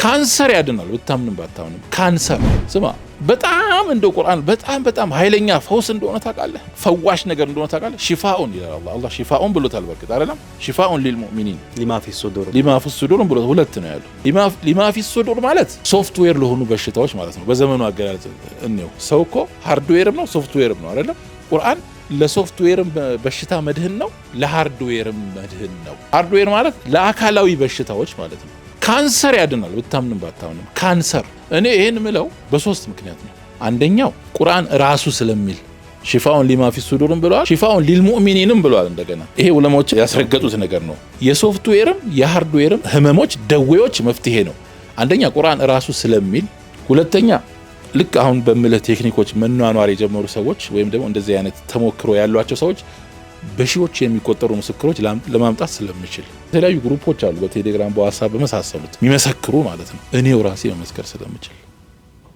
ካንሰር ያድናል ብታምንም ባታምንም ካንሰር ስማ በጣም እንደ ቁርአን በጣም ኃይለኛ ፈውስ እንደሆነ ታውቃለህ ፈዋሽ ነገር እንደሆነ ታውቃለህ ሽፋኡን ይላል አላህ ሽፋኡን ብሎታል በርግጥ አይደለም ሽፋኡን ሊልሙእሚኒን ሊማ ፊ ሱዱር ብሎ ሁለት ነው ያለው ሊማ ፊ ሱዱር ማለት ሶፍትዌር ለሆኑ በሽታዎች ማለት ነው በዘመኑ አገላለጽ እንየው ሰው እኮ ሃርድዌርም ነው ሶፍትዌርም ነው አይደለም ቁርአን ለሶፍትዌርም በሽታ መድህን ነው ለሃርድዌርም መድህን ነው ሃርድዌር ማለት ለአካላዊ በሽታዎች ማለት ነው ካንሰር ያድናል ብታምንም ባታምንም ካንሰር እኔ ይሄን ምለው በሶስት ምክንያት ነው አንደኛው ቁርአን ራሱ ስለሚል ሽፋኡን ሊማ ፊ ሱዱርም ብሏል ሽፋኡን ሊልሙእሚኒንም ብሏል እንደገና ይሄ ዑለማዎች ያስረገጡት ነገር ነው የሶፍትዌርም የሃርድዌርም ህመሞች ደዌዎች መፍትሄ ነው አንደኛ ቁርአን ራሱ ስለሚል ሁለተኛ ልክ አሁን በመለ ቴክኒኮች መኗኗር የጀመሩ ሰዎች ወይም ደግሞ እንደዚህ አይነት ተሞክሮ ያሏቸው ሰዎች በሺዎች የሚቆጠሩ ምስክሮች ለማምጣት ስለሚችል የተለያዩ ግሩፖች አሉ በቴሌግራም በዋትስአፕ በመሳሰሉት የሚመሰክሩ ማለት ነው እኔው ራሴ መመስከር ስለምችል